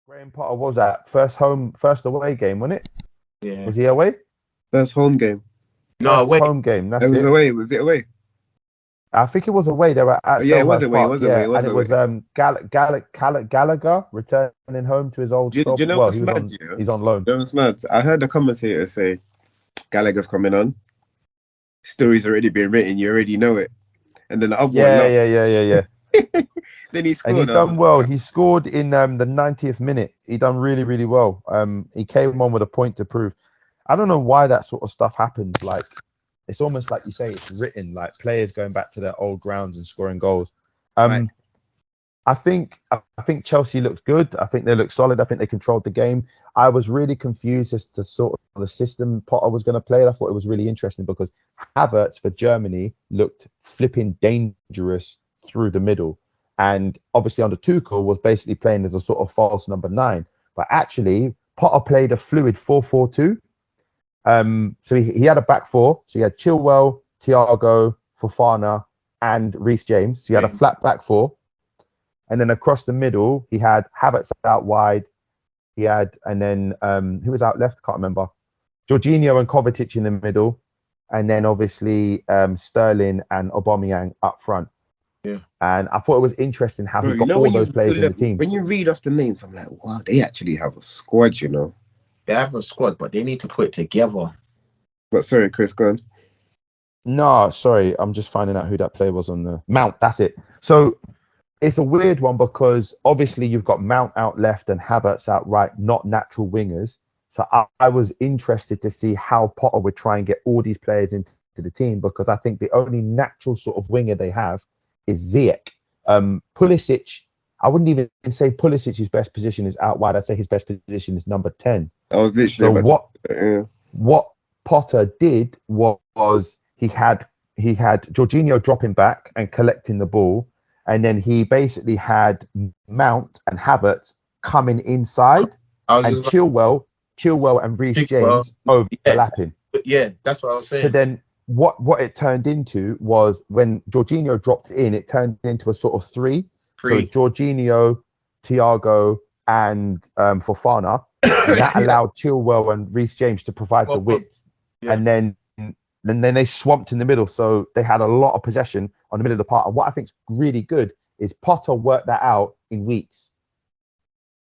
Graham Potter was that first away game, wasn't it? Yeah. Was he away? That's home game. No, First wait. home game. It That's was it. away. Was it away? I think it was away. They were at Oh, yeah, it was Selhurst away. It Park. was Yeah, away. It was and it away. was Gallagher returning home to his old Do stop. you know Well, what's he was mad? on. Yeah? He's on loan. You know what's mad? I heard the commentator say Gallagher's coming on. Story's already been written. You already know it. And then the other one, Yeah. then he And scored. he done well. He scored in the 90th minute. He done really well. He came on with a point to prove. I don't know why that sort of stuff happens. Like, it's almost like you say it's written. Like players going back to their old grounds and scoring goals. Right. I think Chelsea looked good. I think they looked solid. I think they controlled the game. I was really confused as to sort of the system Potter was going to play. I thought it was really interesting because Havertz for Germany looked flipping dangerous through the middle. And obviously under Tuchel was basically playing as a sort of false number 9. But actually, Potter played a fluid 4-4-2. So he had a back four. So he had Chilwell, Thiago, Fofana, and Reece James. So he had a flat back four. And then across the middle, he had Havertz out wide. He had, and then who was out left? Can't remember. Jorginho and Kovacic in the middle. And then obviously Sterling and Aubameyang up front. Yeah. And I thought it was interesting how Bro, he got all those players in the team. When you read off the names, I'm like, wow, they actually have a squad, you know. They have a squad, but they need to put it together. But sorry, Chris, go on. No, sorry. I'm just finding out who that player was on the Mount. That's it. So it's a weird one because obviously you've got Mount out left and Havertz out right, not natural wingers. So I was interested to see how Potter would try and get all these players into the team because I think the only natural sort of winger they have is Ziyech. Pulisic, I wouldn't even say Pulisic's best position is out wide. I'd say his best position is number 10. I was literally what Potter did was he had Jorginho dropping back and collecting the ball, and then he basically had Mount and Havertz coming inside, and Chilwell and Reece James overlapping. Yeah, that's what I was saying. So then what it turned into was when Jorginho dropped in, it turned into a sort of three. So Jorginho, Thiago, and Fofana. And that allowed Chilwell and Reece James to provide the width. Yeah. And then they swamped in the middle. So they had a lot of possession on the middle of the park. And what I think is really good is Potter worked that out in weeks.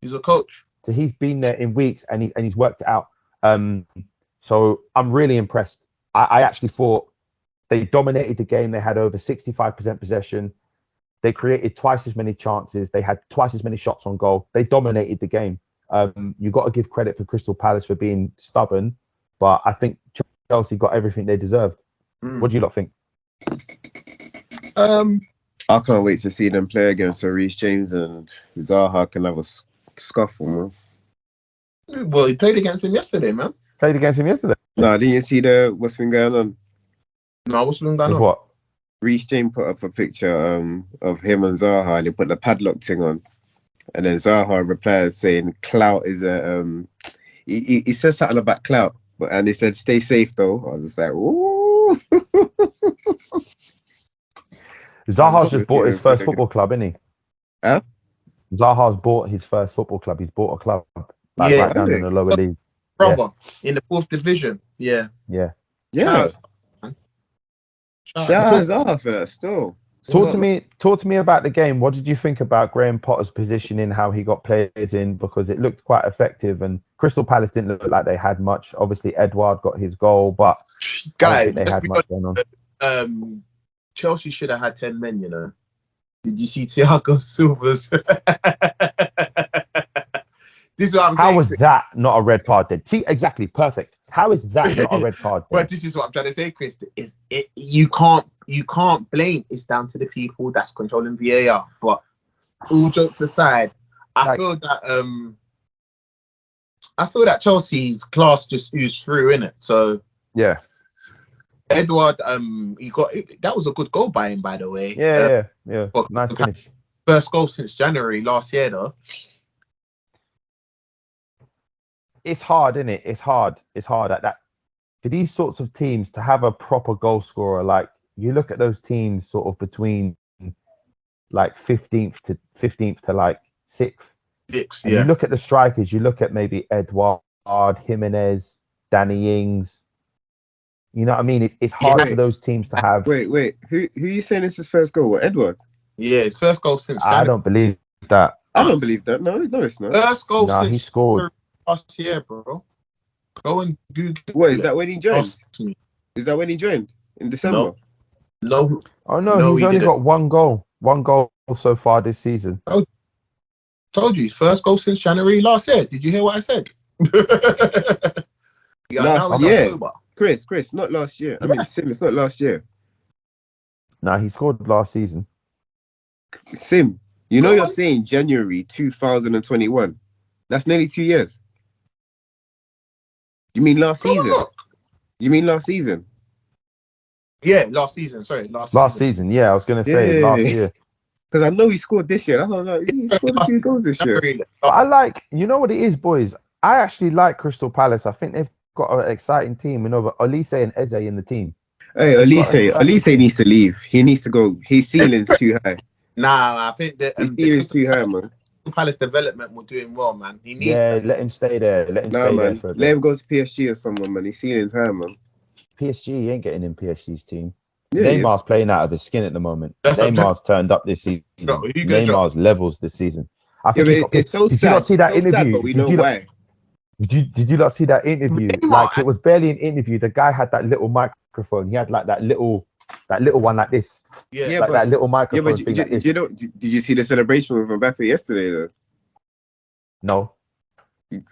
He's a coach. So he's been there in weeks and he's worked it out. So I'm really impressed. I actually thought they dominated the game. They had over 65% possession. They created twice as many chances. They had twice as many shots on goal. They dominated the game. You got to give credit for Crystal Palace for being stubborn, but I think Chelsea got everything they deserved. What do you lot think? I can't wait to see them play against Reece James and Zaha can have a scuffle, man. Well, he played against him yesterday, man. Played against him yesterday? No, didn't you see what's been going on? No, what's been going on? What? Reece James put up a picture of him and Zaha and he put the padlock thing on. And then Zaha replied saying clout is a he said something about clout, and he said stay safe though. I was just like, ooh. Zaha's just bought his first football club, isn't he? Huh? Zaha's bought his first football club. He's bought a club right down in the lower league. Brother, in the 4th division. Yeah. Shout out Zaha for that still. Talk to me about the game. What did you think about Graham Potter's positioning, how he got players in? Because it looked quite effective, and Crystal Palace didn't look like they had much. Obviously, Edouard got his goal, but guys, they had much going on. Chelsea should have had 10 men. You know, did you see Thiago Silva's? This is what I'm saying. How was that not a red card then? See, exactly, perfect. How is that not a red card then? Well, this is what I'm trying to say, Chris. You can't blame. It's down to the people that's controlling VAR. But all jokes aside, I feel that Chelsea's class just oozed through, innit? So yeah, Edouard, he got that was a good goal by him, by the way. Yeah. Nice finish. First goal since January last year, though. It's hard, isn't it? It's hard at that. For these sorts of teams to have a proper goal scorer, like you look at those teams sort of between like 15th to like 6th, 6, And yeah. you look at the strikers, you look at maybe Edouard, Jimenez, Danny Ings. You know what I mean? It's hard Wait. for those teams to have. Wait. Who you saying is his first goal? What, Edward? Yeah, his first goal since I January. don't believe that. I don't believe that. No, it's not. First goal No, he since scored. last year, bro. Go and Google. What is that when he joined? Ask me. Is that when he joined in December? No. Oh no, No, he's he only didn't. got one goal. One goal so far this season. Told you, first goal since January last year. Did you hear what I said? Yeah, Last now it's year. October. Chris, not last year. I mean, Sim, it's not last year. No, he scored last season. Sim, you know Go you're on. saying January 2021. That's nearly 2 years. You mean last Go and season? look. You mean last season? Yeah, last season. Sorry, last Last season. season, yeah, I was gonna say Yeah. last year. Because I know he scored this year. I was like, he scored a few goals this year. January. But I like, you know what it is, boys. I actually like Crystal Palace. I think they've got an exciting team. You know, Olise and Eze in the team. Hey, Elise needs to leave. He needs to go. His ceiling's too high. Nah, I think that His ceiling's too high, man. Palace development were doing well, man. He needs Yeah, it. let him stay there. Let him Nah, stay there man. for a Let bit. him go to PSG or someone, man. His ceiling's high, man. PSG he ain't getting in PSG's team. Yeah, he is. Neymar's playing out of his skin at the moment. That's what I'm Neymar's turned up this season. Bro, who gonna Neymar's levels this season. I Yeah, think he's got but it's so Did sad. you not see that It's so sad, interview? but we know why. Did you not see that interview? Neymar, Like it was barely an interview. The guy had that little microphone. He had like that little one like this. Yeah, Like that little microphone thing like this. you know, did you see the celebration with Mbappe yesterday, though? No.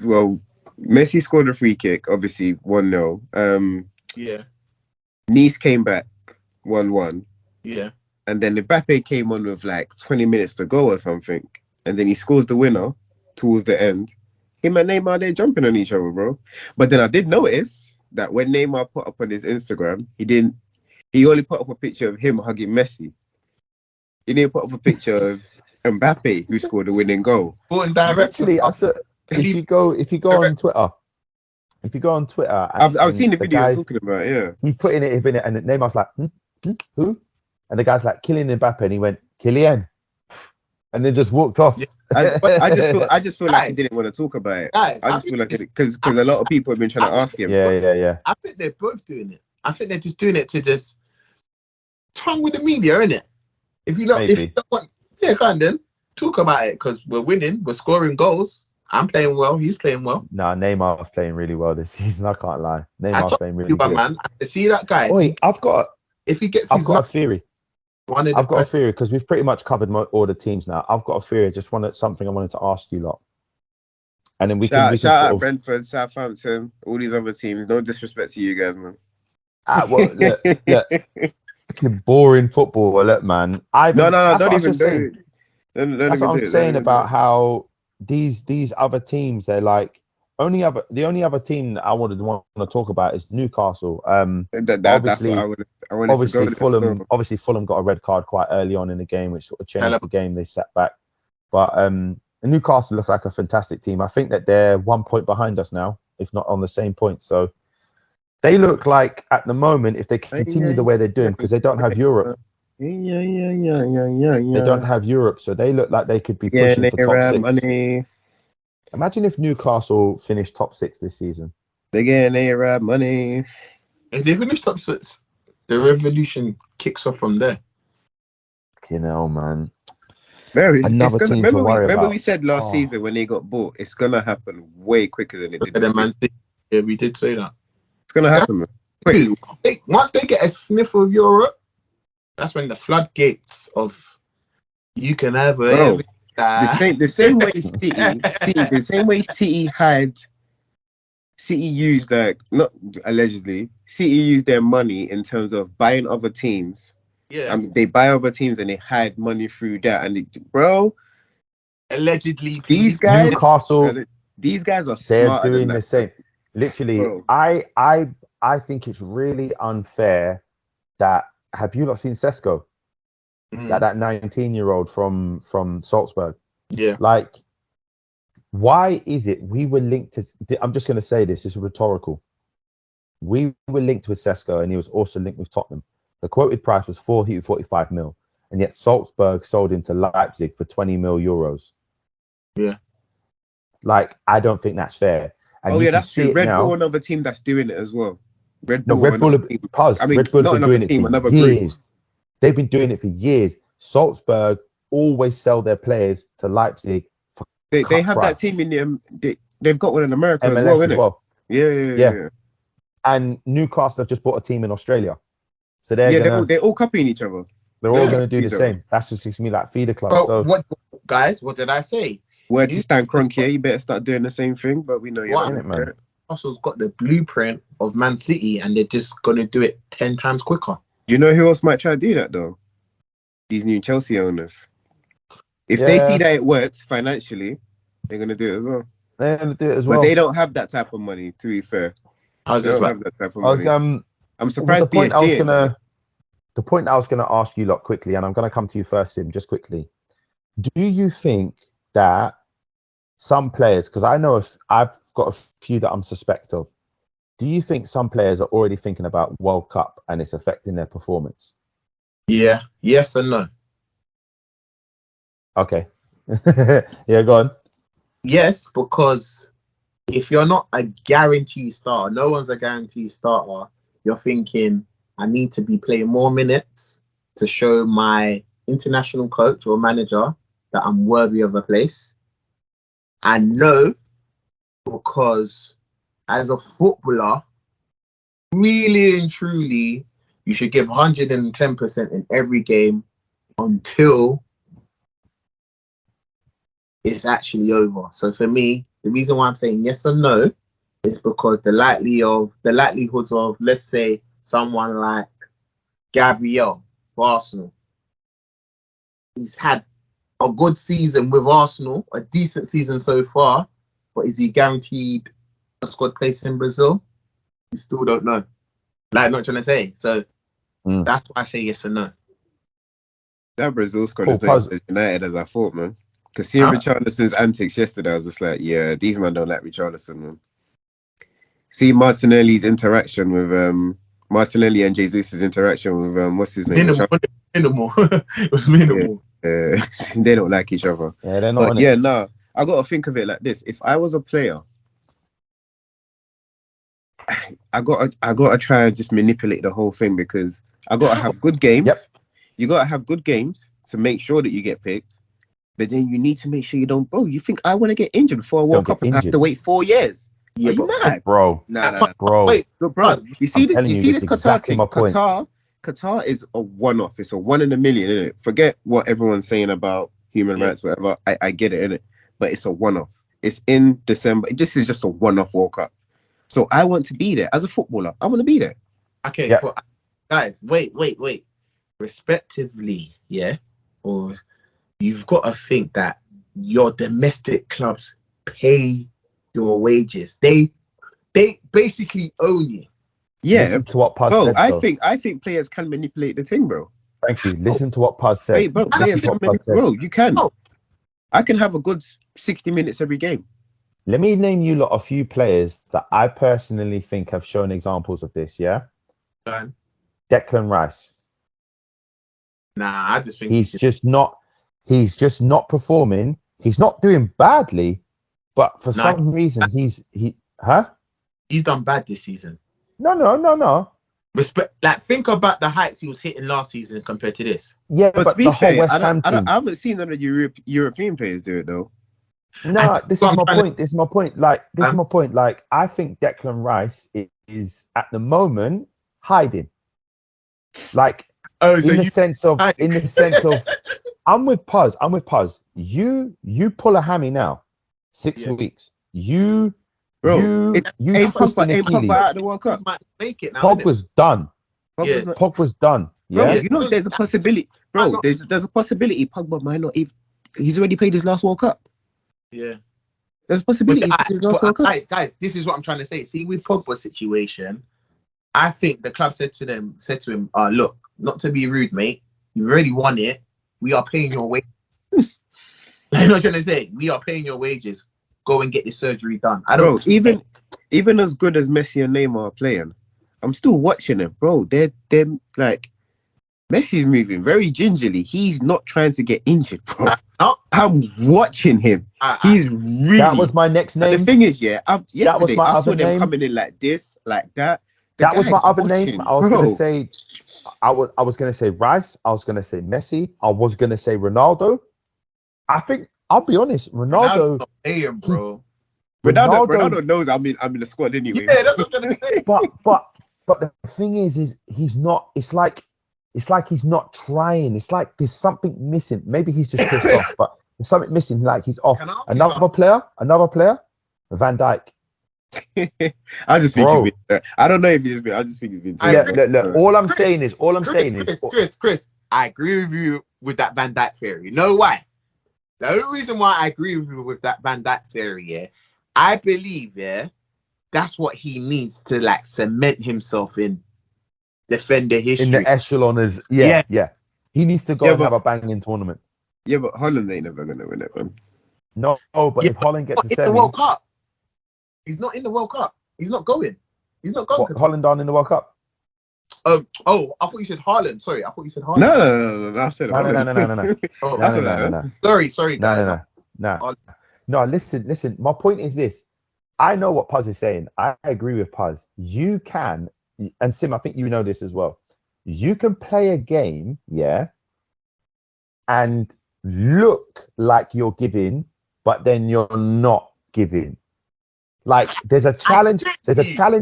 Well, Messi scored a free kick, obviously 1-0. yeah, Nice came back 1-1. yeah. And then Mbappe came on with like 20 minutes to go or something. And then he scores the winner towards the end. Him and Neymar, they're jumping on each other, bro. But then I did notice that when Neymar put up on his Instagram, he only put up a picture of him hugging Messi. He didn't put up a picture of Mbappe, who scored the winning goal. Sporting director. Actually, if you go on Twitter, I've seen the video guys, talking about it, yeah. he's putting it in it, and Neymar's like, who? And the guy's like, Kylian Mbappe, and he went, Kylian, and then just walked off. Yeah. I just feel like he didn't want to talk about it. Guys, I just feel like because a lot of people have been trying to ask him. Yeah. I think they're both doing it. I think they're just doing it to just tongue with the media, innit? If you don't want, yeah, go on then talk about it because we're winning, we're scoring goals. I'm playing well, he's playing well. Nah, Neymar's playing really well this season. I can't lie. Neymar's playing really good. Man, I see that guy. Oi, I've got if he gets, a theory. I've got a theory because we've pretty much covered all the teams now. I've got a theory. Something I wanted to ask you lot, and then we can shout out Brentford, Southampton, all these other teams. No disrespect to you guys, man. Look, boring football. Look, man. No, don't even do it. That's what I'm saying about how these other teams. They're like the only other team that I want to talk about is Newcastle. That's what I wanted to go. Obviously, Fulham got a red card quite early on in the game, which sort of changed the game. They sat back, but Newcastle look like a fantastic team. I think that they're 1 point behind us now, if not on the same point. So they look like at the moment, if they continue the way they're doing, because they don't have Europe. Yeah. They don't have Europe, so they look like they could be pushing for top 6. Money. Imagine if Newcastle finished top 6 this season. They getting Arab money. If they finish top 6, the revolution kicks off from there. You know, man. Another team to worry about. Remember we said last Oh. season when they got bought, it's gonna happen way quicker than it did. Yeah, we did say that. It's gonna happen, man. Wait. Once they get a sniff of Europe, that's when the floodgates of you can have the same way City had City used not allegedly City used their money in terms of buying other teams. Yeah, they buy other teams and they hide money through that. And allegedly these guys, Newcastle, these guys are they're smarter doing than the same. Literally, bro. I think it's really unfair that have you not seen Sesko? That 19-year-old from Salzburg. Yeah. Like, why is it we were linked to? I'm just going to say this is rhetorical. We were linked with Sesko, and he was also linked with Tottenham. The quoted price was 45 mil, and yet Salzburg sold him to Leipzig for 20 mil euros. Yeah. Like, I don't think that's fair. And Oh you yeah, can that's see true. it Red now. Bull, another team that's doing it as well. Red No, Bull, Red Bull, another team. pause. I mean, Red Bull have not been another doing it team, for another group. years. They've been doing it for years. Salzburg always sell their players to Leipzig for They cut have that price. team in they've got one in America as well, MLS as innit? well. Yeah. And Newcastle have just bought a team in Australia, so they're They're all copying each other. they're all Yeah. gonna do the Each same. That's just seems to me like feeder clubs. Bro, So what guys? What did I say? Word to Stan Kroenke, yeah, you better start doing the same thing. But we know you're What? not Innit, gonna do man? it. Arsenal's got the blueprint of Man City, and they're just gonna do it 10 times quicker. Do you know who else might try to do that though? These new Chelsea owners. If they see that it works financially, they're gonna do it as well. they're gonna do it as But well. they don't have that type of money, to be fair. I was They just don't like, have that type of I was, money. I'm well, surprised the point I was PSG ain't gonna, done the point I was gonna ask you lot quickly, and I'm gonna come to you first, Sim, just quickly. Do you think that some players, because I know I've got a few that I'm suspect of, do you think some players are already thinking about World Cup and it's affecting their performance? yeah, yes and no. Okay. Yeah, go on. Yes, because if you're not a guaranteed starter, no one's a guaranteed starter. You're thinking, I need to be playing more minutes to show my international coach or manager that I'm worthy of a place. And no, because as a footballer, really and truly, you should give 110% in every game until it's actually over. So for me, the reason why I'm saying yes or no is because the likelihoods of, let's say, someone like Gabriel for Arsenal. He's had a good season with Arsenal, a decent season so far, but is he guaranteed a squad place in Brazil? We still don't know. Like, not trying to say. So that's why I say yes or no. That Brazil squad Cool, is not as united as I thought, man. Because seeing Richarlison's antics yesterday, I was just like, yeah, these men don't like Richarlison, man. See Martinelli's interaction with Martinelli and Jesus' interaction with what's his name? Minimal. It was minimal. Yeah. They don't like each other. Yeah, they're not. But yeah, no, I got to think of it like this: if I was a player, I got to try and just manipulate the whole thing, because I got to have good games. Yep. You got to have good games to make sure that you get picked. But then you need to make sure you don't, bro. You think I want to get injured for a World Cup and I have to wait 4 years? Yeah, Are you mad? Bro. Nah. Bro. Wait, Bro, you see this? telling You you, see this this Qatar exactly thing? my point. Qatar is a one-off. It's a 1 in a million, isn't it? Forget what everyone's saying about human rights, whatever. I get it, innit? But it's a one-off. It's in December. This is just a one-off World Cup. So I want to be there as a footballer. I want to be there. Okay, Yeah. but guys, wait. Respectively, yeah, or you've got to think that your domestic clubs pay your wages. They basically own you. Yeah. Listen to what Paz Bro, said, I think players can manipulate the thing, bro. Thank you. Listen to what Paz said. Wait, bro, players can bro, you can. Oh. I can have a good 60 minutes every game. Let me name you lot a few players that I personally think have shown examples of this, yeah? Man. Declan Rice. Nah, I just think He's just not performing. He's not doing badly, but for some reason he's done bad this season. No. Respect, like, think about the heights he was hitting last season compared to this. Yeah, But to be the whole fair, West Ham team. I haven't seen none of the European players do it though. No, this is my point. This is my point. Like, I think Declan Rice is at the moment hiding. Like, in the sense of, I'm with Puz. You pull a hammy now, 6 weeks. Ain't Pogba out of the World Cup. Make it now, Pogba's done. Pogba's done. Bro, Yeah, you know there's a possibility. Bro, there's a possibility Pogba might not even. He's already played his last World Cup. Yeah. There's a possibility he's played his last World Cup. Guys, this is what I'm trying to say. See, with Pogba's situation, I think the club said to him, look, not to be rude, mate. You've already won it. We are paying your wages. I'm not trying to say, we are paying your wages. Go and get this surgery done. Bro, even as good as Messi and Neymar are playing, I'm still watching them, bro. They're like Messi's moving very gingerly. He's not trying to get injured, bro. No, I'm watching him. He's really. That was my next And name. the thing is, yeah, yesterday my I other saw them name. coming in like this, like that. That was my guy's other watching, name. I was bro. gonna say, I was gonna say Rice. I was gonna say Messi. I was gonna say Ronaldo. I think I'll be honest, Ronaldo. not playing, bro. Ronaldo knows I'm in the squad anyway. Yeah, that's what I'm gonna say. But the thing is he's not. It's like he's not trying. It's like there's something missing. Maybe he's just pissed off, but there's something missing. Like he's off. Can I ask you Another player, Van Dijk. I just think Bro. he's been, I don't know if he's been. I just think he's been. Look. All I'm Chris, saying is, Chris, I agree with you with that Van Dijk theory. You know why? The only reason why I agree with you with that Van Dijk theory, yeah, I believe, yeah, that's what he needs to like cement himself in defender history. in the echelon is yeah. He needs to go and have a banging tournament. Yeah, but Holland ain't never gonna win it, man. No, but if Holland gets to in the World semis, Cup, he's not in the World Cup. He's not going. He's not going. Holland aren't in the World Cup. Oh, I thought you said Haaland. Sorry, I thought you said Haaland. No. I said No. Oh, No. Sorry, guys. No. Listen. My point is this. I know what Puz is saying. I agree with Puz. You can, and Sim, I think you know this as well. You can play a game, yeah, and look like you're giving, but then you're not giving. Like there's a challenge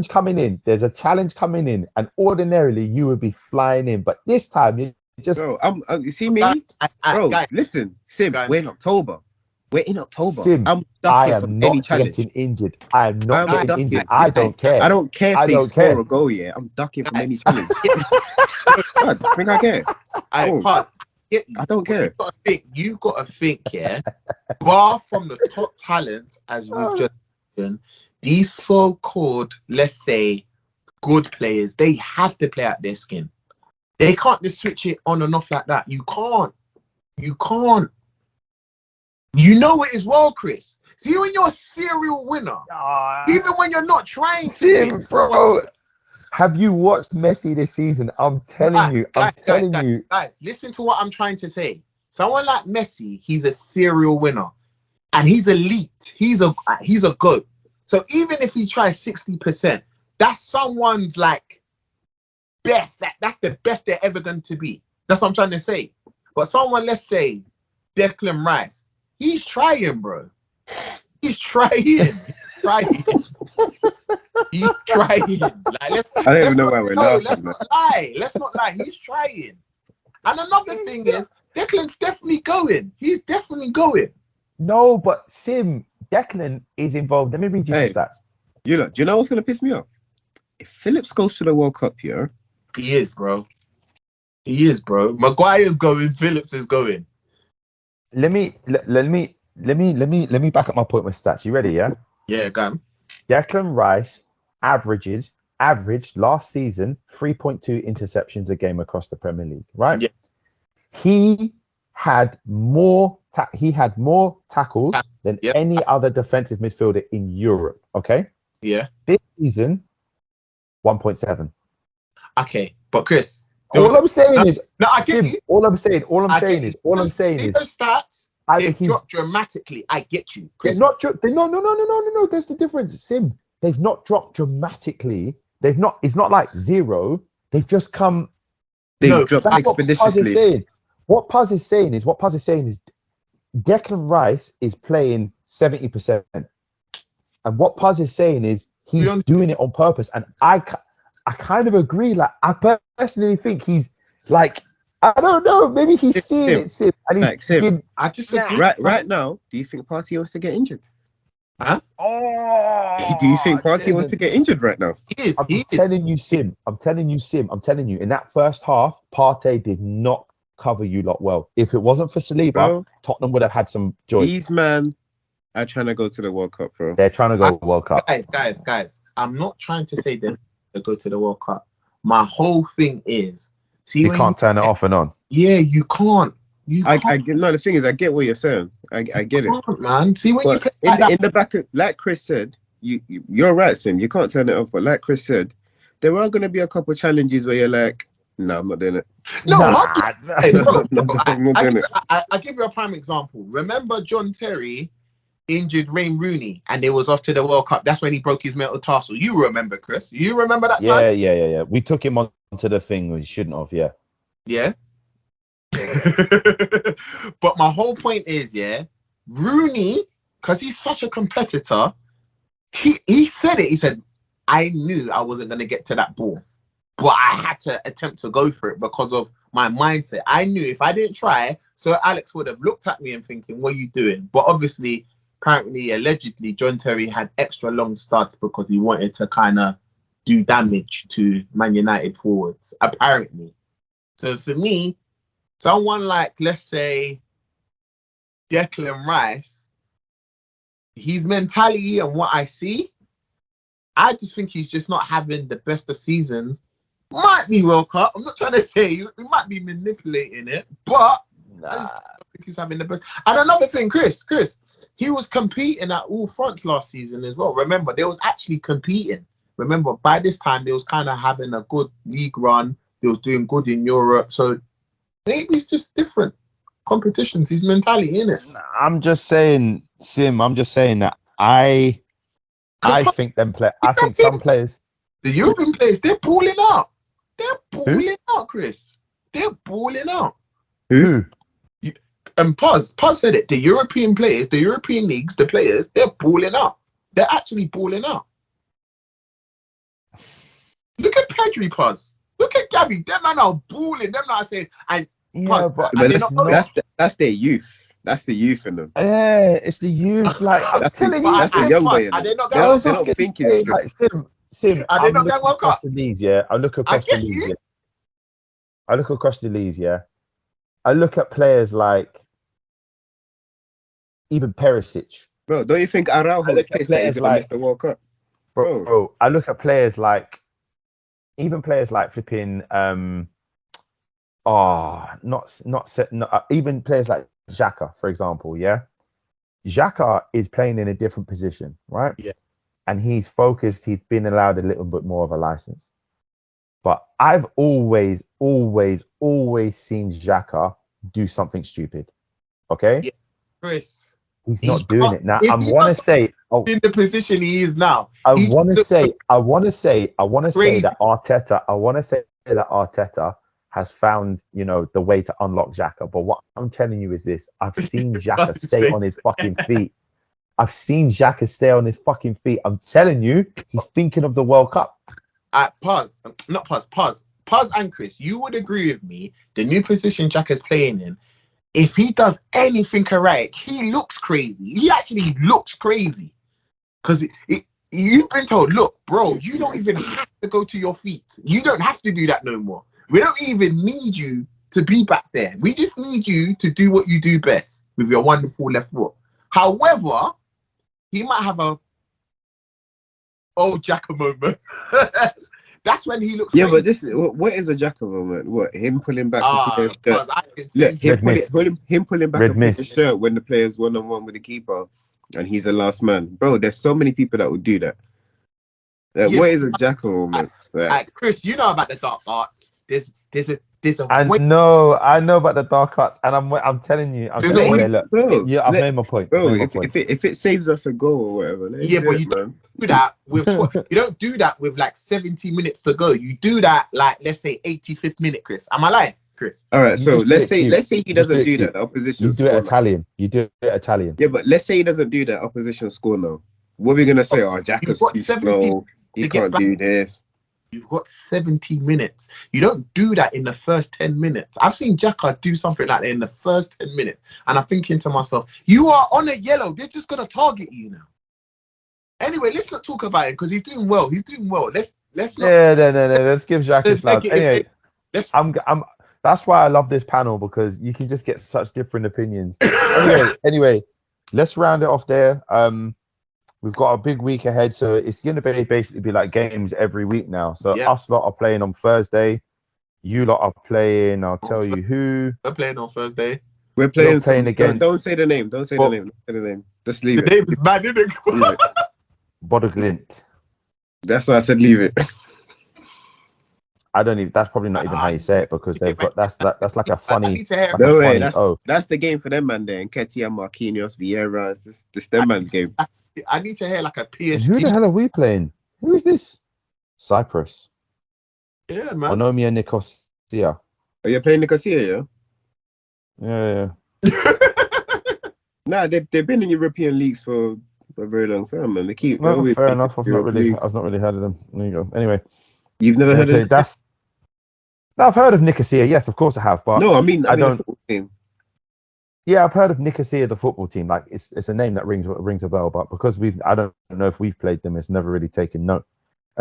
coming in. And ordinarily you would be flying in, but this time you just. Bro, you see me, bro. Guys, listen, Sim. We're in October. Sim, I'm I ducking am from not any challenge. getting injured. I am not getting ducking. injured. I don't care. I don't care if they score a goal. Yeah, I'm ducking from any challenge. God, I think I care. I don't care. You gotta think, yeah. Bar from the top talents, as we've just mentioned, these so-called, let's say, good players, they have to play out their skin. They can't just switch it on and off like that. You can't. You know it as well, Chris. See, when you're a serial winner, even when you're not trying to win, bro. Have you watched Messi this season? I'm telling you. Guys, listen to what I'm trying to say. Someone like Messi, he's a serial winner. And he's elite. He's a GOAT. So even if he tries 60%, that's someone's like best. That's the best they're ever going to be. That's what I'm trying to say. But someone, let's say, Declan Rice, he's trying, bro. He's trying. He's trying. Like, I don't even know why we're laughing. Let's not lie. He's trying. And another thing is, Declan's definitely going. He's definitely going. No, but Sim, Declan is involved. Let me read you the stats. Do you know what's going to piss me off? If Phillips goes to the World Cup here. He is, bro. Maguire's going. Phillips is going. Let me back up my point with stats. You ready? Yeah. Yeah, go on. Declan Rice averaged last season 3.2 interceptions a game across the Premier League. Right. Yeah. He had more tackles than any other defensive midfielder in Europe. Okay. Yeah. This season, 1.7. Okay, but Chris, all I'm saying is those stats. They've dropped dramatically. I get you, Chris. No. There's the difference, Sim. They've not dropped dramatically. It's not like zero. They've just come. They've dropped expeditiously. What Puz is saying is Declan Rice is playing 70%, and what Puz is saying is he's doing it on purpose. And I kind of agree. Like I personally think he's like, I don't know, maybe he's seeing it, Sim, and he's like, Sim, right now. Do you think Partey wants to get injured? Huh? Oh, do you think Partey wants to get injured right now? I'm telling you, Sim. In that first half, Partey did not cover you lot well. If it wasn't for Saliba, bro, Tottenham would have had some joy. These men are trying to go to the World Cup, bro. They're trying to go World Cup. Guys. I'm not trying to say them to go to the World Cup. My whole thing is, you can't turn it off and on. Yeah, you can't. I get. No, the thing is, I get what you're saying. I get it, man. See when but you play in the back of, like Chris said, you're right, Sim. You can't turn it off. But like Chris said, there are going to be a couple of challenges where you're like, No, I'm not doing it. No, Nah. hey, bro, I'm not doing it. I give you a prime example. Remember John Terry injured Wayne Rooney and it was off to the World Cup. That's when he broke his metatarsal. You remember, Chris? You remember that time? Yeah. We took him onto the thing we shouldn't have. Yeah. Yeah. But my whole point is, yeah, Rooney, because he's such a competitor, he said it. He said, I knew I wasn't going to get to that ball, but I had to attempt to go for it because of my mindset. I knew if I didn't try, so Alex would have looked at me and thinking, what are you doing? But obviously, apparently, allegedly, John Terry had extra long studs because he wanted to kind of do damage to Man United forwards, apparently. So for me, someone like, let's say, Declan Rice, his mentality and what I see, I just think he's just not having the best of seasons. Might be World Cup. I'm not trying to say he might be manipulating it, but I just don't think he's having the best. And another thing, Chris, he was competing at All France last season as well. Remember, they was actually competing. Remember, by this time, they was kind of having a good league run. They was doing good in Europe. So maybe it's just different competitions. His mentality, innit? I'm just saying, Sim. I'm just saying that I think I think some players. The European players, they're balling out. They're balling out, Chris. They're balling out. Who? And Paz said it. The European players, the European leagues, the players, they're balling out. They're actually balling out. Look at Pedri, Paz. Look at Gavi. Them man are balling. Them not saying, and Yeah, but that's their youth. That's the youth in them. Yeah, it's the youth. Like I'm telling you, that's the young boy. Are they not They're going not thinking straight. like Sim. Are they not going World Cup? The leagues, yeah. I look across the leagues. Yeah. I look across the leagues, yeah. I look at players like even Perisic. Bro, don't you think Araujo's case that he's gonna miss the World Cup? Bro, I look at players like even players like flipping even players like Xhaka, for example, yeah. Xhaka is playing in a different position, right? Yeah. And he's focused, he's been allowed a little bit more of a license. But I've always seen Xhaka do something stupid. Okay? Yeah. Chris. He's not doing it. Now I wanna say in the position he is now. I wanna say that Arteta has found, the way to unlock Xhaka. But what I'm telling you is this: I've seen Xhaka stay on his fucking feet. I've seen Xhaka stay on his fucking feet. I'm telling you, he's thinking of the World Cup. Paz and Chris, you would agree with me, the new position Xhaka's playing in, if he does anything correct, he looks crazy. He actually looks crazy. Because you've been told, look, bro, you don't even have to go to your feet. You don't have to do that no more. We don't even need you to be back there. We just need you to do what you do best with your wonderful left foot. However, he might have a old Xhaka moment. That's when he looks. Yeah, crazy. but what is a Xhaka moment? What, him pulling back? Him pulling back the shirt when the player's 1-on-1 with the keeper, and he's the last man. Bro, there's so many people that would do that. What is a Xhaka moment? Chris, you know about the dark arts. There's a I know about the dark arts, and I'm telling you, I've made my point. Bro, if it saves us a goal or whatever, but you don't do that with you don't do that with like 70 minutes to go. You do that like, let's say 85th minute, Chris. Am I lying, Chris? All right, so let's say he doesn't do that. The opposition. You do it Italian. You do it Italian. Yeah, but let's say he doesn't do that. Opposition score now. What are we gonna say? Xhaka's too slow. He can't do this. You've got 70 minutes. You don't do that in the first 10 minutes. I've seen Xhaka do something like that in the first 10 minutes. And I'm thinking to myself, you are on a yellow. They're just going to target you now. Anyway, let's not talk about it because he's doing well. Let's not. No. Let's give Xhaka his flowers. Anyway, that's why I love this panel, because you can just get such different opinions. Anyway, let's round it off there. We've got a big week ahead, so it's going to basically be like games every week now. So us lot are playing on Thursday. You lot are playing, I'll tell you who. We're playing on Thursday. We're playing against... Don't say the name. Don't say the name. Just leave it. The name is bad, isn't it? Bodø/Glimt. That's why I said leave it. I don't even. That's probably not even how you say it because they've got that's like a I funny. need to hear. Like No a way. funny, That's the game for them, man. There, Nketiah, Marquinhos, Vieira. This them man's game. I need to hear like a And who the PSG. hell are we playing? Who is this? Cyprus. Yeah, man. Onomia Nicosia. Are you playing Nicosia? Yeah. Nah, they've been in European leagues for a very long time, man. They Well, always fair make enough. I've not really heard of them. There you go. Anyway, You've never heard of that's. No, I've heard of Nicosia. Yes, of course I have. But No, I mean I a don't. football team. Yeah, I've heard of Nicosia, the football team. Like it's a name that rings a bell. But because I don't know if we've played them. It's never really taken note.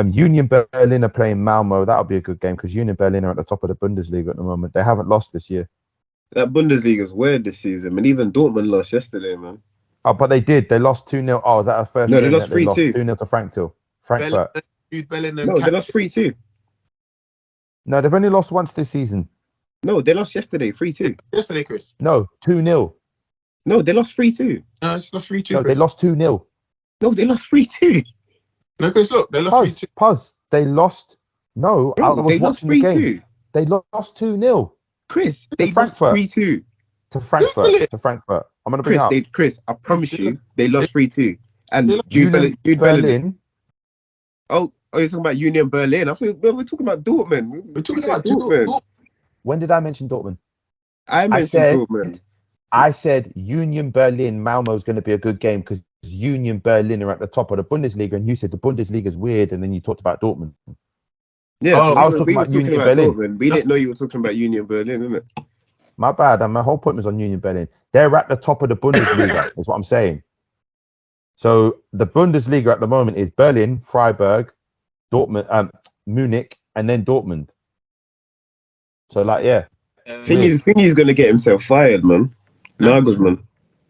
Union Berlin are playing Malmo. That'll be a good game because Union Berlin are at the top of the Bundesliga at the moment. They haven't lost this year. That Bundesliga is weird this season, and even Dortmund lost yesterday, man. Oh, but they did. They lost 2-0. Oh, was that our first No, game they lost that they lost 3-2. 2-0 to Frankfurt. Bellingham. No, they lost 3-2. No, they've only lost once this season. No, they lost yesterday 3-2. Yesterday, Chris. No, 2-0. No, they lost 3-2. No, it's lost 3-2. No, they lost 2-0. No, they lost 3-2. No, Chris, look, they lost 3-2. Puz. They lost. No, I Bro, was they lost watching the 3-2. game. They lost 2-0 Chris, they lost Frankfurt. 3-2. to Frankfurt. I'm gonna bring it up. Chris, I promise you, they lost 3-2. And Union Jude Berlin. Bellingham. Oh, you're talking about Union Berlin. I thought we're talking about Dortmund. We're talking about Dortmund. When did I mention Dortmund? I mentioned Dortmund. I said Union Berlin Malmo is going to be a good game because Union Berlin are at the top of the Bundesliga, and you said the Bundesliga is weird, and then you talked about Dortment. Yeah, so I was talking about Union Berlin. Dortmund. We didn't know you were talking about Union Berlin, isn't it? My bad. And my whole point was on Union Berlin. They're at the top of the Bundesliga, is what I'm saying. So the Bundesliga at the moment is Berlin, Freiburg, Dortmund, Munich, and then Dortmund. So, like, yeah. Thingy's going to get himself fired, man. Nagelsmann.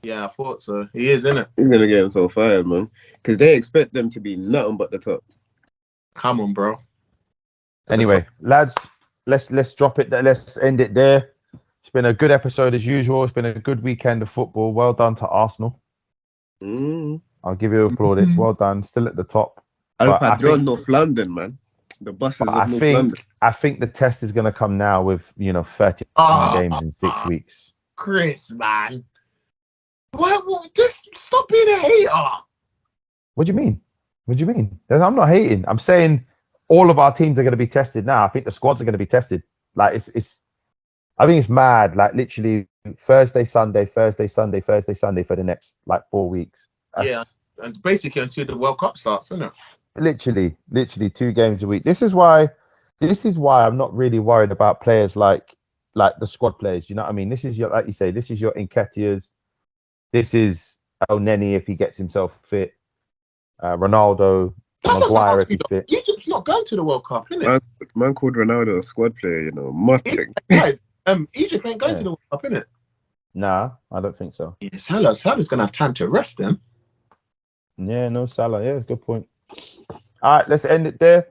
Yeah, I thought so. He is, isn't it? He's going to get himself fired, man. Because they expect them to be nothing but the top. Come on, bro. Anyway, lads, let's drop it there. Let's end it there. It's been a good episode as usual. It's been a good weekend of football. Well done to Arsenal. I'll give you applaudits. Well done. Still at the top. Al Padron, North London, man. The buses of North London. I think the test is going to come now with 30 games in 6 weeks. Chris, man. Just stop being a hater. What do you mean? What do you mean? I'm not hating. I'm saying all of our teams are going to be tested now. I think the squads are going to be tested. Like I think it's mad. Like literally Thursday, Sunday for the next 4 weeks. Yeah, and basically until the World Cup starts, isn't it? Literally 2 games a week. This is why I'm not really worried about players like the squad players. You know what I mean? This is like you say, this is your Nketiahs. This is El Neni if he gets himself fit. Ronaldo, Maguire if he's fit. Egypt's not going to the World Cup, isn't it? Man called Ronaldo a squad player, mutting. Guys, Egypt ain't going to the World Cup, innit? Nah, I don't think so. Yeah, Salah's gonna have time to rest them. Yeah, no Salah. Yeah, good point. All right, let's end it there.